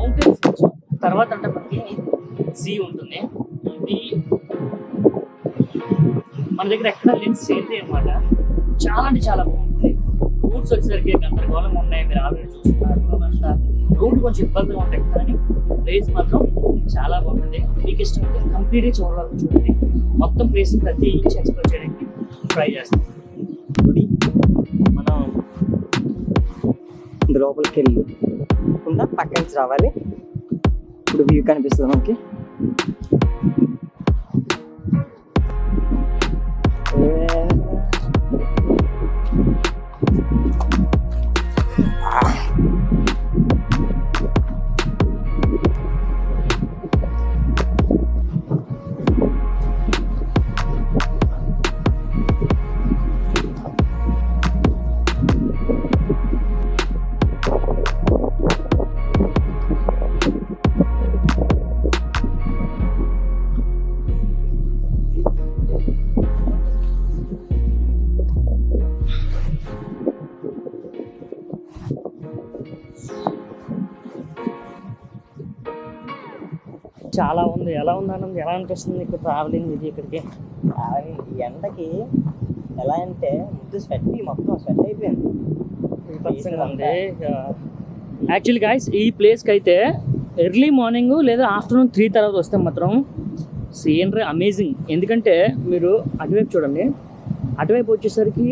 Mountains తర్వాత అంటే మనకి సీ ఉంటుంది. ఇది మన దగ్గర ఎక్కడ లేని సేతే అనమాట. చాలా అంటే చాలా బాగుంటుంది. రూట్స్ వచ్చేసరికి గందరగోళంగా ఉన్నాయి, మీరు ఆల్రెడీ చూస్తున్నారు. అవంతా రూట్ కొంచెం ఇబ్బందిగా ఉంటాయి, కానీ ప్లేస్ మాత్రం చాలా బాగుంటుంది. మీకు ఇష్టమైతే కంప్లీట్గా చూడాలి, చూడండి. మొత్తం ప్లేస్ ప్రతి ఇంచ్ ఎక్స్ప్లోర్ చేయడానికి ట్రై చేస్తాం. గుడి మనం లోపలికి వెళ్ళకుండా పక్క నుంచి రావాలి. ఇప్పుడు వ్యూ కనిపిస్తుంది మనకి. చాలా ఉంది. ఎలా ఉంది అన్నది, ఎలా అనిపిస్తుంది నీకు ట్రావెలింగ్ ఇది ఇక్కడికి? ట్రావెలింగ్ ఈ ఎండకి ఎలా అంటే ముద్దు మొత్తం స్వెట్ అయిపోయింది. ఉంది. యాక్చువల్లీ గైస్, ఈ ప్లేస్కి అయితే ఎర్లీ మార్నింగ్ లేదా ఆఫ్టర్నూన్ 3 తర్వాత వస్తే మాత్రం సీనరీ అమేజింగ్. ఎందుకంటే మీరు అటువైపు చూడండి, అటువైపు వచ్చేసరికి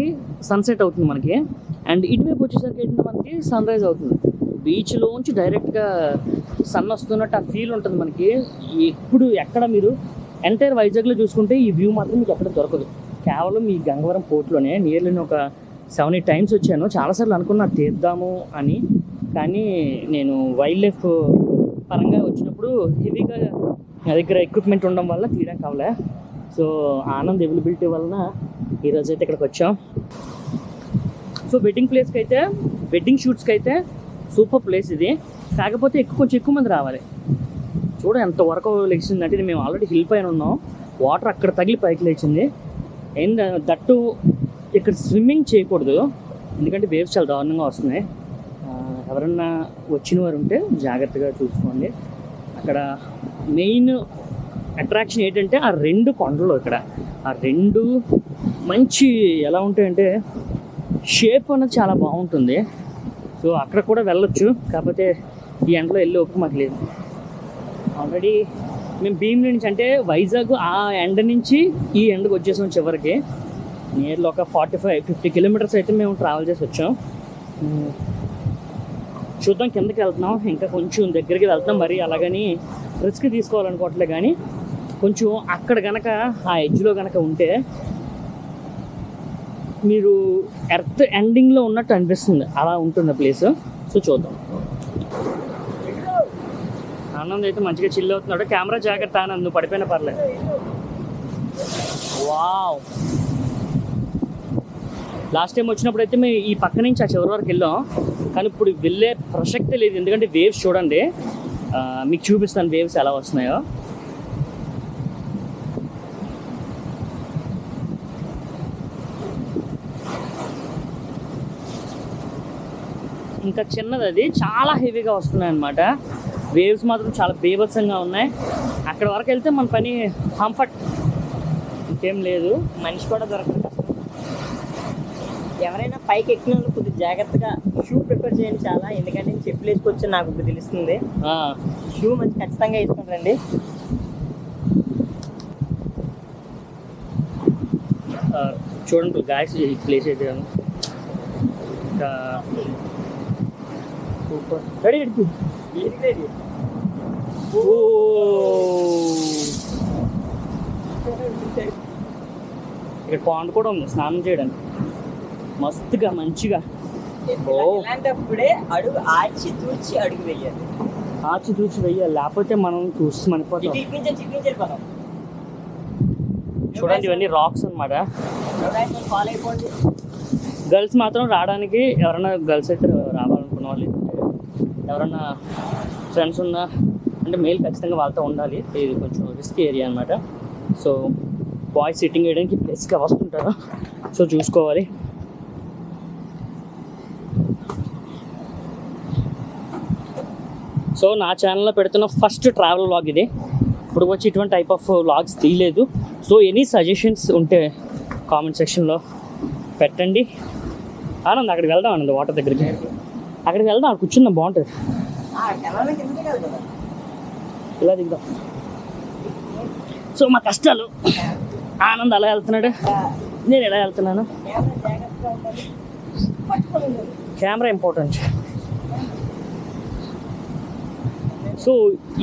సన్సెట్ అవుతుంది మనకి, అండ్ ఇటువైపు వచ్చేసరికి ఏంటంటే మనకి సన్ రైజ్ అవుతుంది. బీచ్లోంచి డైరెక్ట్గా సన్ వస్తున్నట్టు ఆ ఫీల్ ఉంటుంది మనకి. ఎప్పుడు ఎక్కడ మీరు ఎంటైర్ వైజాగ్లో చూసుకుంటే ఈ వ్యూ మాత్రం మీకు ఎక్కడ దొరకదు. కేవలం ఈ గంగవరం పోర్ట్లోనే నియర్లీ ఒక 7-8 టైమ్స్ వచ్చాను. చాలాసార్లు అనుకున్నా తీద్దాము అని, కానీ నేను వైల్డ్ లైఫ్ పరంగా వచ్చినప్పుడు హెవీగా నా దగ్గర ఎక్విప్మెంట్ ఉండడం వల్ల తీయడానికి కావలే. సో ఆనంద్ అవైలబిలిటీ వలన ఈరోజు అయితే ఇక్కడికి వచ్చాం. సో వెడ్డింగ్ ప్లేస్కి అయితే, వెడ్డింగ్ షూట్స్కి అయితే సూపర్ ప్లేస్ ఇది. కాకపోతే కొంచెం ఎక్కువ మంది రావాలి. చూడ ఎంత వరకు లేచింది అంటే, మేము ఆల్రెడీ హిల్ పైన ఉన్నాం, వాటర్ అక్కడ తగిలి పైకి లేచింది. అండ్ దట్టు ఇక్కడ స్విమ్మింగ్ చేయకూడదు, ఎందుకంటే వేవ్స్ చాలా దారుణంగా వస్తున్నాయి. ఎవరన్నా వచ్చిన వారు ఉంటే జాగ్రత్తగా చూసుకోండి. అక్కడ మెయిన్ అట్రాక్షన్ ఏంటంటే ఆ 2 కొండలు, ఇక్కడ ఆ 2 మంచి ఎలా ఉంటాయంటే షేప్ అనేది చాలా బాగుంటుంది. సో అక్కడ కూడా వెళ్ళొచ్చు, కాకపోతే ఈ ఎండలో వెళ్ళి ఒప్పు మాకు లేదు. ఆల్రెడీ మేము భీమిలి నుంచి, అంటే వైజాగ్ ఆ ఎండ నుంచి ఈ ఎండకు వచ్చేసాం చివరికి. నియర్లీ ఒక 45-50 కిలోమీటర్స్ అయితే మేము ట్రావెల్ చేసి వచ్చాం. చూద్దాం, కిందకి వెళ్తున్నాం, ఇంకా కొంచెం దగ్గరికి వెళ్తున్నాం. మరి అలాగని రిస్క్ తీసుకోవాలనుకోవట్లే, కానీ కొంచెం అక్కడ కనుక ఆ ఎడ్జ్లో కనుక ఉంటే మీరు ఎర్త్ ఎండింగ్లో ఉన్నట్టు అనిపిస్తుంది, అలా ఉంటుంది ప్లేస్. సో చూద్దాం. ఆనంద్ అయితే మంచిగా చిల్ అవుతున్నాడు. కెమెరా జాగ్రత్త ఆనంద్, నువ్వు పడిపోయినా పర్లేదు. వావ్, లాస్ట్ టైం వచ్చినప్పుడు అయితే మేము ఈ పక్క నుంచి ఆ చివరి వరకు వెళ్ళాం, కానీ ఇప్పుడు వెళ్ళే ప్రసక్తే లేదు. ఎందుకంటే వేవ్స్ చూడండి, మీకు చూపిస్తాను వేవ్స్ ఎలా వస్తున్నాయో. ఇంకా చిన్నది, అది చాలా హెవీగా వస్తున్నాయి అన్నమాట. వేవ్స్ మాత్రం చాలా బీభత్సంగా ఉన్నాయి. అక్కడ వరకు వెళ్తే మన పని కంఫర్ట్, ఇంకేం లేదు. మనిషి కూడా దొరకదు. ఎవరైనా పైకి ఎక్కిన వాళ్ళు కొద్దిగా జాగ్రత్తగా షూ ప్రిఫర్ చేయండి చాలా, ఎందుకంటే నేను చెప్పులు వేసుకొచ్చి నాకు ఇప్పుడు తెలుస్తుంది. షూ మంచి ఖచ్చితంగా వేసుకుంటారండి. చూడండి గాయస్, ఈ ప్లేస్ అయితే సూపర్. Ready ready. ఇక్కడ పాండ్ కూడా ఉంది స్నానం చేయడానికి, మస్తుగా మంచిగా. ఇలాంటప్పుడే అడుగు ఆచి తూచి అడుగు వేయాలి, ఆచి తూచి వేయాలి, లేకపోతే మనం చూసి మనిపోతాం. చూడండి, ఇవన్నీ రాక్స్ అన్నమాట. ఫాలో అయిపోండి. గర్ల్స్ మాత్రం రావడానికి, ఎవరైనా గర్ల్స్ అయితే రావాలనుకున్న వాళ్ళు, ఎవరన్నా ఫ్రెండ్స్ ఉన్నా అంటే మెయిల్ ఖచ్చితంగా వాళ్ళతో ఉండాలి. ఇది కొంచెం రిస్క్ ఏరియా అనమాట. సో బాయ్స్ సిట్టింగ్ వేయడానికి ప్లేస్గా వస్తుంటారు, సో చూసుకోవాలి. సో నా ఛానల్లో పెడుతున్న ఫస్ట్ ట్రావెల్ వ్లాగ్ ఇది. ఇప్పుడు వచ్చి ఇటువంటి టైప్ ఆఫ్ వ్లాగ్స్ తీయలేదు. సో ఎనీ సజెషన్స్ ఉంటే కామెంట్ సెక్షన్లో పెట్టండి. ఆనంద్ అక్కడికి వెళ్దాం, ఆనంద్ వాటర్ దగ్గరికి అక్కడికి వెళ్దాం, అక్కడ కూర్చుందాం, బాగుంటుంది. ఇలా దిగుదాం. సో మా కష్టాలు, ఆనంద్ అలా వెళ్తున్నాడు, నేను ఎలా వెళ్తున్నాను. Camera important. సో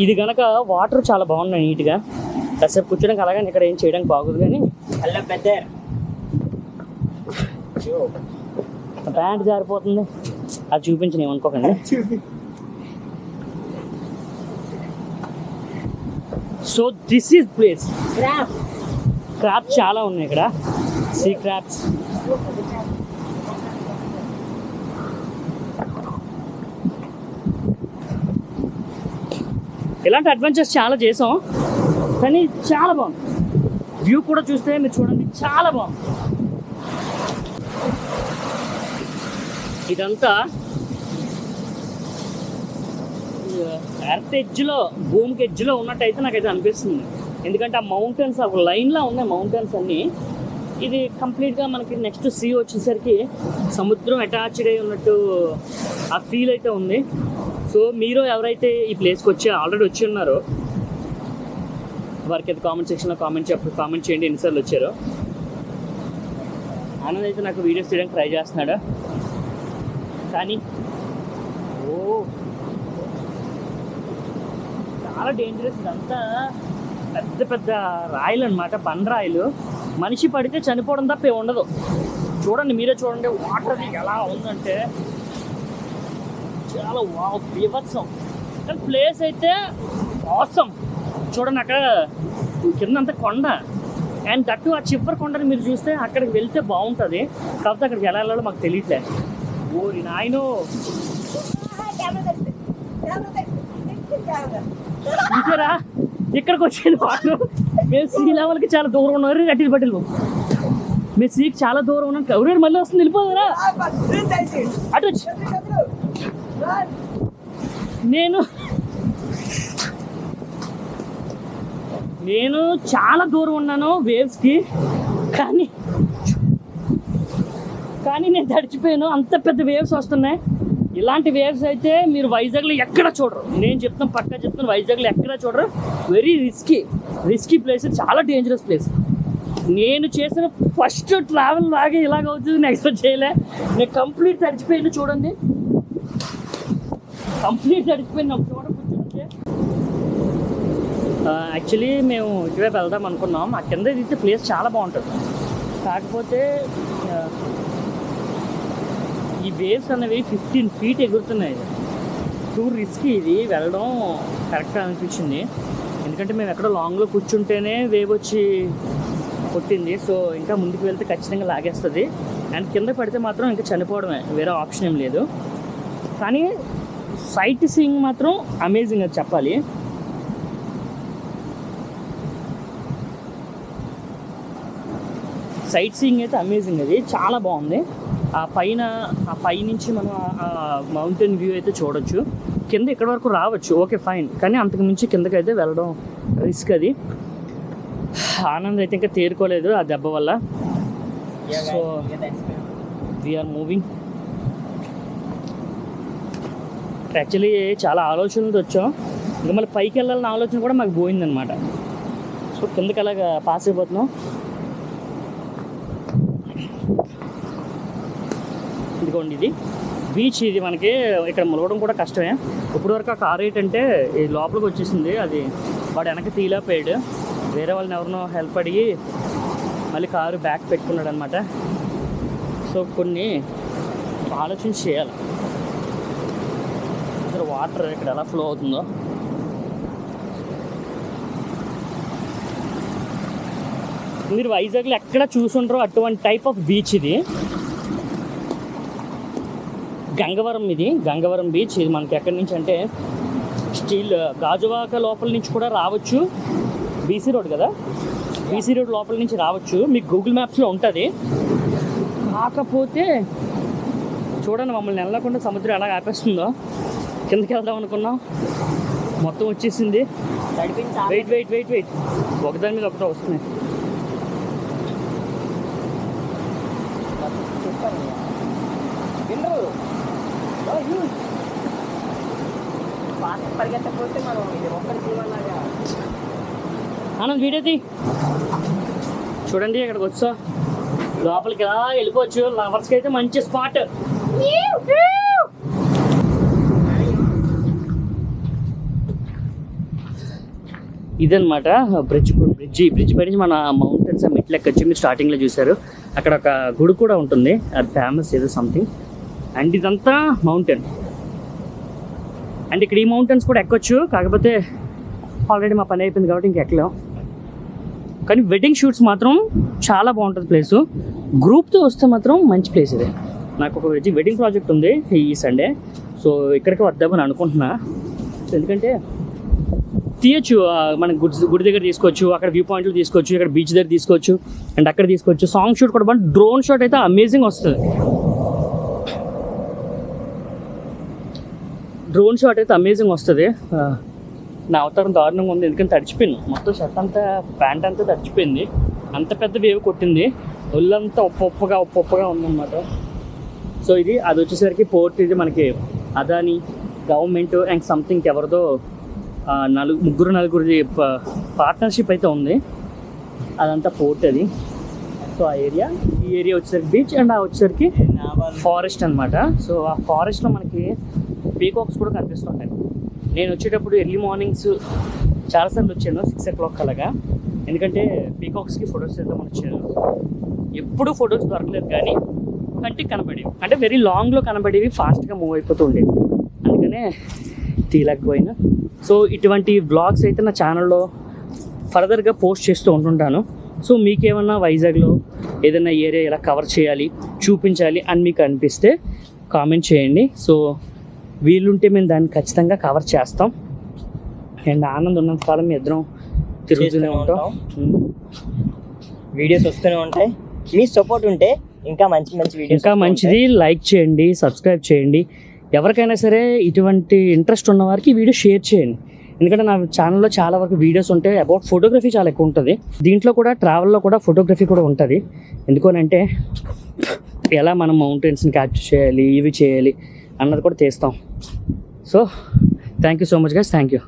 ఇది కనుక వాటర్ చాలా బాగున్నాయి నీట్గా, కాసేపు కూర్చోడానికి అలాగని ఇక్కడ ఏం చేయడానికి బాగోదు. కానీ ప్యాంట్ జారిపోతుంది, అది చూపించిన ఏమనుకోకండి. So this is place. Crops చాలా ఉన్నాయి ఇక్కడ, సీ క్రాప్స్. ఇలాంటి అడ్వెంచర్స్ చాలా చేసాం, కానీ చాలా బాగుంది. వ్యూ కూడా చూస్తే మీరు చూడండి, చాలా బాగుంది. ఇదంతా ఎర్త్ ఎడ్జ్లో, భూమికి ఎడ్జ్లో ఉన్నట్టయితే నాకైతే అనిపిస్తుంది. ఎందుకంటే ఆ మౌంటైన్స్ ఒక లైన్లా ఉన్నాయి మౌంటైన్స్ అన్నీ. ఇది కంప్లీట్గా మనకి నెక్స్ట్ సీ వచ్చేసరికి సముద్రం అటాచ్డ్ అయి ఉన్నట్టు ఆ ఫీల్ అయితే ఉంది. సో మీరు ఎవరైతే ఈ ప్లేస్కి వచ్చి ఆల్రెడీ వచ్చి ఉన్నారో వారికి అయితే కామెంట్ సెక్షన్లో కామెంట్ చేయండి ఎన్నిసార్లు వచ్చారో. ఆనంద్ అయితే నాకు వీడియోస్ తీయడానికి ట్రై చేస్తున్నాడు, కానీ చాలా డేంజరస్. ఇదంతా పెద్ద పెద్ద రాయలు అనమాట, బండరాయలు. మనిషి పడితే చనిపోవడం తప్ప ఉండదు. చూడండి, మీరే చూడండి వాటర్ ఎలా ఉందంటే చాలా బీభత్సం. కానీ ప్లేస్ అయితే ఆసమ్. చూడండి అక్కడ కిందంతా కొండ, అండ్ దట్టు ఆ చివరి కొండని మీరు చూస్తే అక్కడికి వెళ్తే బాగుంటుంది. కాకపోతే అక్కడికి ఎలా వెళ్ళాలో మాకు తెలియట్లేదు. ఓరి నాయనో, చూసారా ఇక్కడికి వచ్చేది వాటర్. మేము సీ లెవెల్కి చాలా దూరం ఉన్నారు. గట్టి పట్టిలు మేము సీకి చాలా దూరం ఉన్నాం. ఎవరు మళ్ళీ వస్తుంది, వెళ్ళిపోదారా అటు వచ్చి. నేను చాలా దూరం ఉన్నాను వేవ్స్కి, కానీ నేను తడిచిపోయాను. అంత పెద్ద వేవ్స్ వస్తున్నాయి. ఇలాంటి వేవ్స్ అయితే మీరు వైజాగ్లో ఎక్కడ చూడరు. నేను చెప్తాను, పక్కా చెప్తాను, వైజాగ్లో ఎక్కడ చూడరు. వెరీ రిస్కీ ప్లేస్, చాలా డేంజరస్ ప్లేస్. నేను చేసిన ఫస్ట్ ట్రావెల్ లాగే ఇలాగవుతుంది నేను ఎక్స్పెక్ట్ చేయలే. నేను కంప్లీట్ తడిచిపోయాను. చూడండి, కంప్లీట్ తడిచిపోయింది. ఒక చోట కూర్చుంటే యాక్చువల్లీ మేము ఇటువైపు వెళ్దాం అనుకున్నాం. ఆ కింద దిగితే ప్లేస్ చాలా బాగుంటుంది. కాకపోతే ఈ వేవ్స్ అనేవి 15 feet ఎగురుతున్నాయి. టూ రిస్కీ, ఇది వెళ్ళడం కరెక్ట్ అనిపించింది. ఎందుకంటే మేము ఎక్కడో లాంగ్లో కూర్చుంటేనే వేవ్ వచ్చి కొట్టింది. సో ఇంకా ముందుకు వెళ్తే ఖచ్చితంగా లాగేస్తుంది. అండ్ కింద పడితే మాత్రం ఇంకా చనిపోవడమే, వేరే ఆప్షన్ ఏం లేదు. కానీ సైట్ సీయింగ్ మాత్రం అమేజింగ్ అది చెప్పాలి. సైట్ సీయింగ్ అయితే అమేజింగ్, అది చాలా బాగుంది. ఆ పైనుంచి మనం మౌంటైన్ వ్యూ అయితే చూడొచ్చు. కింద ఇక్కడ వరకు రావచ్చు, ఓకే ఫైన్, కానీ అంతకు మించి కిందకైతే వెళ్ళడం రిస్క్. అది ఆనంద్ అయితే ఇంకా తేరుకోలేదు ఆ దెబ్బ వల్ల. So we are moving. యాక్చువల్లీ చాలా ఆలోచనలతో వచ్చాం. ఇంకా మళ్ళీ పైకి వెళ్ళాలన్న ఆలోచన కూడా మాకు పోయిందనమాట. సో కిందకి అలాగా పాస్ అయిపోతున్నాం. ఇదిగోండి, ఇది బీచ్. ఇది మనకి ఇక్కడ ములగడం కూడా కష్టమే. ఇప్పటివరకు ఆ కార్ ఏంటంటే ఈ లోపలికి వచ్చేసింది, అది వాడు వెనక్కి తీలేపోయాడు. వేరే వాళ్ళని ఎవరినో హెల్ప్ అడిగి మళ్ళీ కారు బ్యాక్ పెట్టుకున్నాడు అనమాట. సో కొన్ని ఆలోచన చేయాలి. అసలు వాటర్ ఇక్కడ ఎలా ఫ్లో అవుతుందో. మీరు వైజాగ్లో ఎక్కడ చూసుంటారో అటువంటి టైప్ ఆఫ్ బీచ్ ఇది. గంగవరం, ఇది గంగవరం బీచ్. ఇది మనకి ఎక్కడి నుంచి అంటే గాజువాక లోపల నుంచి కూడా రావచ్చు. బీసీ రోడ్ కదా, బీసీ రోడ్ లోపల నుంచి రావచ్చు. మీకు గూగుల్ మ్యాప్స్లో ఉంటుంది. కాకపోతే చూడండి, మమ్మల్ని వెళ్ళకుండా సముద్రం ఎలా ఆపేస్తుందో. కిందకి వెళ్దాం అనుకున్నాం, మొత్తం వచ్చేసింది. నడిపించి వెయిట్ వెయిట్ వెయిట్ వెయిట్, ఒకదాని మీద ఒకటి వస్తున్నాయి. పరిగెత్తకపోతే మనం ఇది ఒక్కరి జీవనలాగా. ఆనంద్ వీడేది చూడండి, ఇక్కడికి వచ్చా లోపలికి ఎలా వెళ్ళిపోవచ్చు. లవర్స్కి అయితే మంచి స్పాట్. ఇదనమాట బ్రిడ్జ్ పై నుంచి మన మౌంటైన్స్ మెట్లు ఎక్కొచ్చి మీరు స్టార్టింగ్లో చూసారు. అక్కడ ఒక గుడి కూడా ఉంటుంది, అది ఫేమస్ ఏదో సంథింగ్. అండ్ ఇదంతా మౌంటైన్. అండ్ ఇక్కడ ఈ మౌంటైన్స్ కూడా ఎక్కొచ్చు, కాకపోతే ఆల్రెడీ మా పని అయిపోయింది కాబట్టి ఇంక ఎక్కలేం. కానీ వెడ్డింగ్ షూట్స్ మాత్రం చాలా బాగుంటుంది ప్లేసు. గ్రూప్తో వస్తే మాత్రం మంచి ప్లేస్ ఇది. నాకు ఒక వెడ్డింగ్ ప్రాజెక్ట్ ఉంది ఈ సండే, సో ఇక్కడికి వద్దామని అనుకుంటున్నా. ఎందుకంటే తీయచ్చు, మన గుడి దగ్గర తీసుకోవచ్చు, అక్కడ వ్యూ పాయింట్లు తీసుకోవచ్చు, ఇక్కడ బీచ్ దగ్గర తీసుకోవచ్చు, అండ్ అక్కడ తీసుకోవచ్చు. సాంగ్ షూట్ కూడా బాగుంటుంది. డ్రోన్ షాట్ అయితే అమేజింగ్ వస్తుంది. నా అవతారం దారుణంగా ఉంది, ఎందుకంటే తడిచిపోయింది మొత్తం. షర్ట్ అంతా, ప్యాంట్ అంతా తడిచిపోయింది. అంత పెద్ద వేవ్ కొట్టింది, ఒళ్ళంతా ఉప్పొప్పగా ఉందన్నమాట. సో అది వచ్చేసరికి పోర్ట్. ఇది మనకి అదాని గవర్నమెంట్ అండ్ సంథింగ్ ఎవరిదో ముగ్గురు నలుగురిది పార్ట్నర్షిప్ అయితే ఉంది. అదంతా పోర్ట్ అది. సో ఈ ఏరియా వచ్చేసరికి బీచ్, అండ్ వచ్చేసరికి ఫారెస్ట్ అనమాట. సో ఆ ఫారెస్ట్లో మనకి పీకాక్స్ కూడా కనిపిస్తుంటాయి. నేను వచ్చేటప్పుడు ఎర్లీ మార్నింగ్స్ చాలాసార్లు వచ్చాను, 6 o'clock అలాగా. ఎందుకంటే పీకాక్స్కి ఫొటోస్ చేద్దామని వచ్చాను. ఎప్పుడు ఫొటోస్ దొరకలేదు, కానీ కంటికి కనబడేవి, అంటే వెరీ లాంగ్లో కనబడేవి, ఫాస్ట్గా మూవ్ అయిపోతూ ఉండేవి, అందుకనే తీయలేకపోయినా. సో ఇటువంటి వ్లాగ్స్ అయితే నా ఛానల్లో ఫర్దర్గా పోస్ట్ చేస్తూ ఉంటుంటాను. సో మీకేమన్నా వైజాగ్లో ఏదైనా ఏరియా ఇలా కవర్ చేయాలి, చూపించాలి అని మీకు అనిపిస్తే కామెంట్ చేయండి. సో వీలుంటే మేము దాన్ని ఖచ్చితంగా కవర్ చేస్తాం. అండ్ ఆనంద్ ఉన్నంతకాలం మీ ఇద్దరం తిరుగుతూనే ఉంటాం, వీడియోస్ వస్తూనే ఉంటాయి. మీ సపోర్ట్ ఉంటే ఇంకా మంచిది. లైక్ చేయండి, సబ్స్క్రైబ్ చేయండి. ఎవరికైనా సరే ఇటువంటి ఇంట్రెస్ట్ ఉన్న వారికి ఈ వీడియో షేర్ చేయండి. ఎందుకంటే నా ఛానల్లో చాలా వరకు వీడియోస్ ఉంటాయి, అబౌట్ ఫోటోగ్రఫీ చాలా ఎక్కువ ఉంటుంది. దీంట్లో కూడా ట్రావెల్లో కూడా ఫోటోగ్రఫీ కూడా ఉంటుంది. ఎందుకనంటే ఎలా మనం మౌంటైన్స్ని క్యాప్చర్ చేయాలి, ఇవి చేయాలి అన్నది కూడా తీస్తాం. So thank you so much guys, thank you.